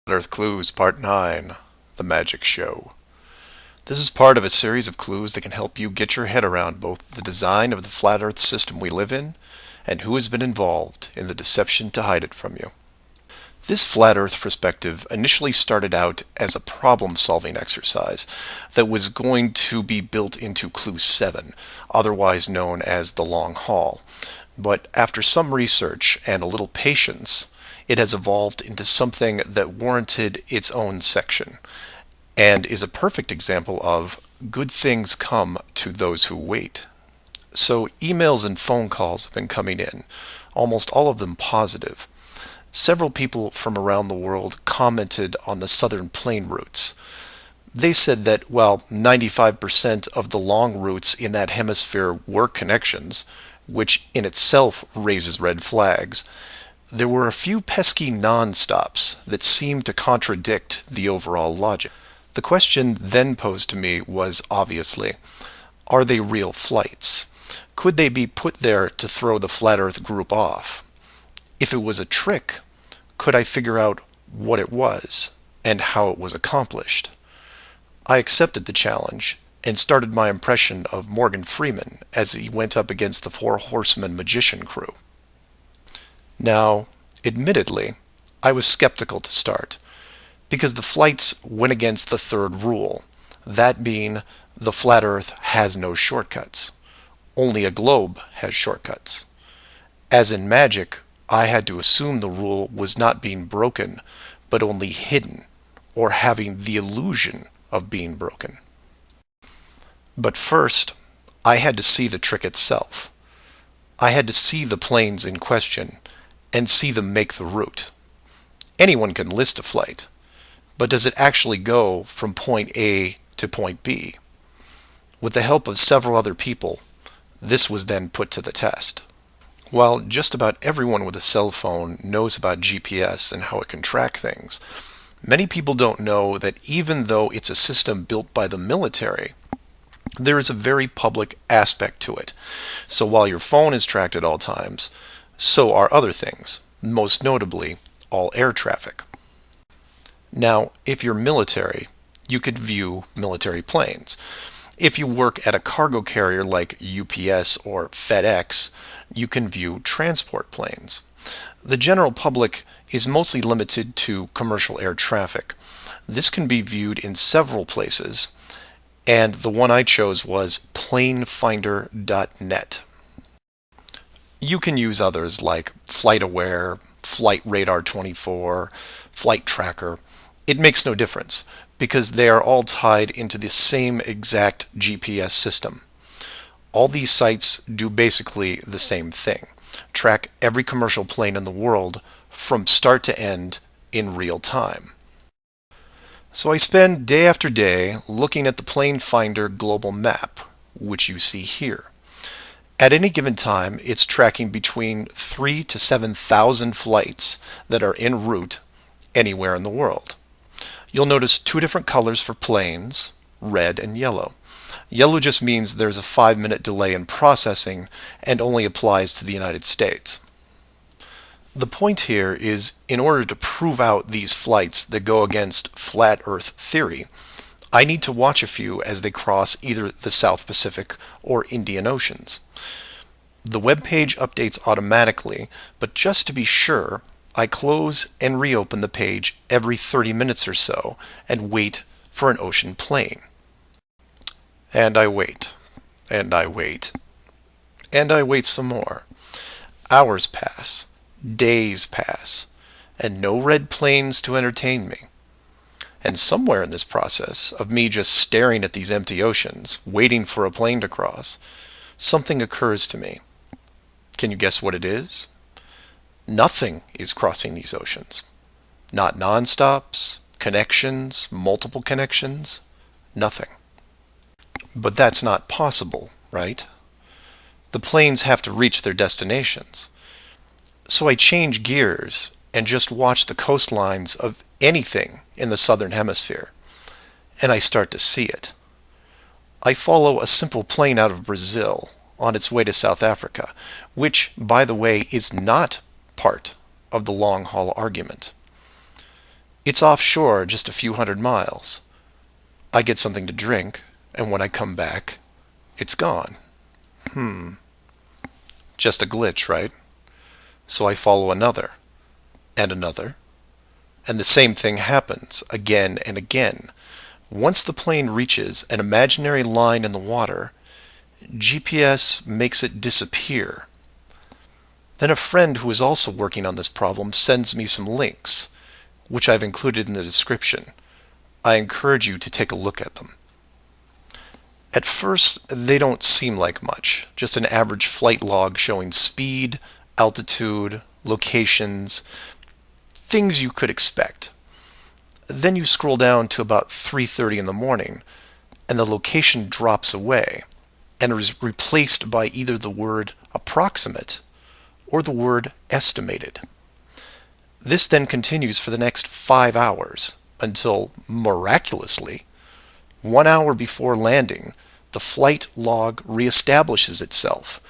Earth Clues Part 9, The Magic Show. This is part of a series of clues that can help you get your head around both the design of the flat Earth system we live in and who has been involved in the deception to hide it from you. This flat Earth perspective initially started out as a problem-solving exercise that was going to be built into Clue 7, otherwise known as the Long Haul. But after some research and a little patience, it has evolved into something that warranted its own section, and is a perfect example of good things come to those who wait. So emails and phone calls have been coming in, almost all of them positive. Several people from around the world commented on the southern plane routes. They said that while 95% of the long routes in that hemisphere were connections, which in itself raises red flags, there were a few pesky non-stops that seemed to contradict the overall logic. The question then posed to me was obviously, are they real flights? Could they be put there to throw the Flat Earth group off? If it was a trick, could I figure out what it was and how it was accomplished? I accepted the challenge and started my impression of Morgan Freeman as he went up against the Four Horsemen magician crew. Now, admittedly, I was skeptical to start, because the flights went against the third rule, that being the flat Earth has no shortcuts. Only a globe has shortcuts. As in magic, I had to assume the rule was not being broken, but only hidden, or having the illusion of being broken. But first, I had to see the trick itself. I had to see the planes in question, and see them make the route. Anyone can list a flight, but does it actually go from point A to point B? With the help of several other people, this was then put to the test. While just about everyone with a cell phone knows about GPS and how it can track things, many people don't know that even though it's a system built by the military, there is a very public aspect to it. So while your phone is tracked at all times, so are other things, most notably all air traffic. Now, if you're military, you could view military planes. If you work at a cargo carrier like UPS or FedEx, you can view transport planes. The general public is mostly limited to commercial air traffic. This can be viewed in several places, and the one I chose was planefinder.net. You can use others like FlightAware, Flight Radar 24, Flight Tracker. It makes no difference because they are all tied into the same exact GPS system. All these sites do basically the same thing, track every commercial plane in the world from start to end in real time. So I spend day after day looking at the Plane Finder global map, which you see here. At any given time, it's tracking between 3,000 to 7,000 flights that are en route anywhere in the world. You'll notice two different colors for planes, red and yellow. Yellow just means there's a 5-minute delay in processing and only applies to the United States. The point here is, in order to prove out these flights that go against flat Earth theory, I need to watch a few as they cross either the South Pacific or Indian Oceans. The web page updates automatically, but just to be sure, I close and reopen the page every 30 minutes or so and wait for an ocean plane. And I wait, and I wait, and I wait some more. Hours pass, days pass, and no red planes to entertain me. And somewhere in this process of me just staring at these empty oceans, waiting for a plane to cross, something occurs to me. Can you guess what it is? Nothing is crossing these oceans. Not non-stops, connections, multiple connections, nothing. But that's not possible, right? The planes have to reach their destinations. So I change gears and just watch the coastlines of anything in the southern hemisphere, and I start to see it. I follow a simple plane out of Brazil on its way to South Africa, which, by the way, is not part of the long haul argument. It's offshore just a few hundred miles. I get something to drink, and when I come back, it's gone. Just a glitch, right? So I follow another, and another, and the same thing happens again and again. Once the plane reaches an imaginary line in the water, GPS makes it disappear. Then a friend who is also working on this problem sends me some links, which I've included in the description. I encourage you to take a look at them. At first, they don't seem like much, just an average flight log showing speed, altitude, locations, things you could expect. Then you scroll down to about 3:30 in the morning, and the location drops away and is replaced by either the word approximate or the word estimated. This then continues for the next 5 hours until, miraculously, 1 hour before landing, the flight log reestablishes itself,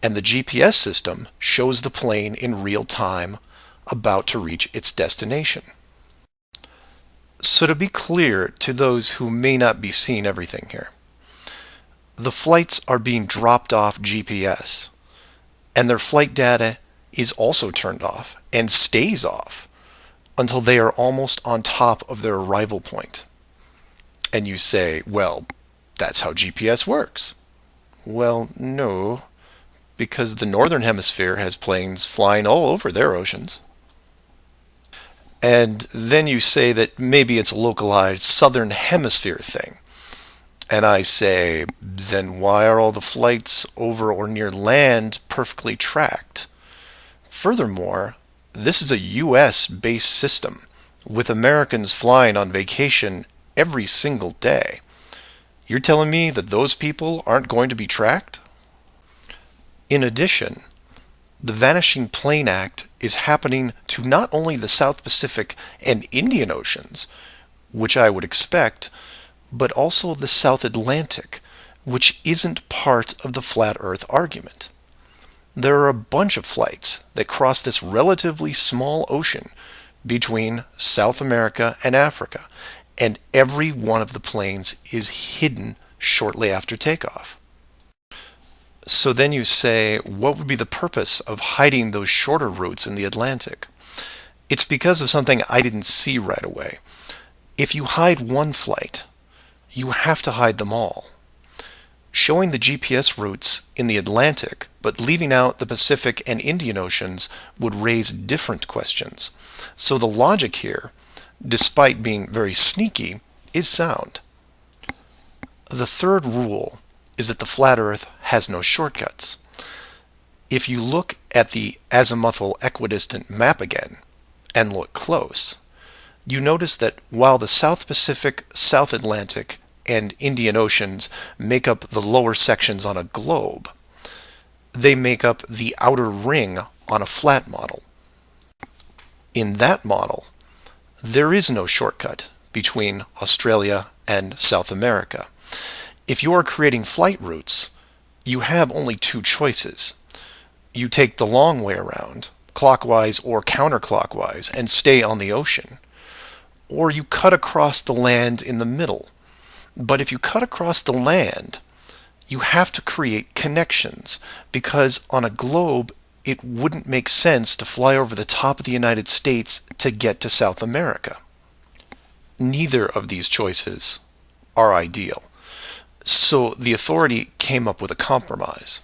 and the GPS system shows the plane in real time about to reach its destination. So to be clear to those who may not be seeing everything here, the flights are being dropped off GPS, and their flight data is also turned off and stays off until they are almost on top of their arrival point. And you say, well, that's how GPS works. Well, no, because the Northern Hemisphere has planes flying all over their oceans. And then you say that maybe it's a localized Southern Hemisphere thing. And I say, then why are all the flights over or near land perfectly tracked? Furthermore, this is a US-based system, with Americans flying on vacation every single day. You're telling me that those people aren't going to be tracked? In addition, the Vanishing Plane Act is happening to not only the South Pacific and Indian Oceans, which I would expect, but also the South Atlantic, which isn't part of the flat earth argument. There are a bunch of flights that cross this relatively small ocean between South America and Africa, and every one of the planes is hidden shortly after takeoff. So then you say, what would be the purpose of hiding those shorter routes in the Atlantic? It's because of something I didn't see right away. If you hide one flight, you have to hide them all. Showing the GPS routes in the Atlantic, but leaving out the Pacific and Indian Oceans would raise different questions. So the logic here, despite being very sneaky, is sound. The third rule is that the flat Earth has no shortcuts. If you look at the azimuthal equidistant map again, and look close, you notice that while the South Pacific, South Atlantic, and Indian Oceans make up the lower sections on a globe, they make up the outer ring on a flat model. In that model, there is no shortcut between Australia and South America. If you are creating flight routes, you have only two choices. You take the long way around, clockwise or counterclockwise, and stay on the ocean. Or you cut across the land in the middle. But if you cut across the land, you have to create connections, because on a globe, it wouldn't make sense to fly over the top of the United States to get to South America. Neither of these choices are ideal. So the authority came up with a compromise.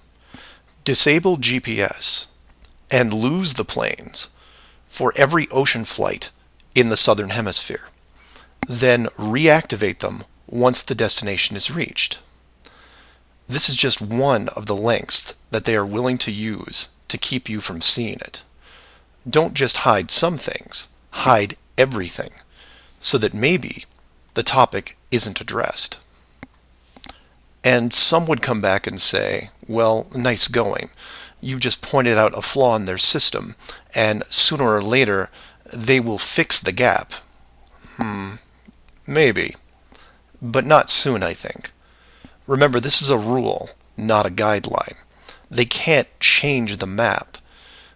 Disable GPS and lose the planes for every ocean flight in the Southern Hemisphere. Then reactivate them once the destination is reached. This is just one of the lengths that they are willing to use to keep you from seeing it. Don't just hide some things, hide everything, so that maybe the topic isn't addressed. And some would come back and say, well, nice going. You just pointed out a flaw in their system, and sooner or later they will fix the gap. Maybe. But not soon, I think. Remember, this is a rule, not a guideline. They can't change the map,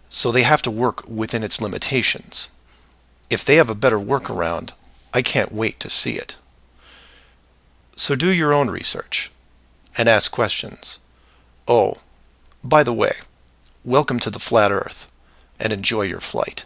so they have to work within its limitations. If they have a better workaround, I can't wait to see it. So do your own research and ask questions. Oh, by the way, welcome to the flat Earth, and enjoy your flight.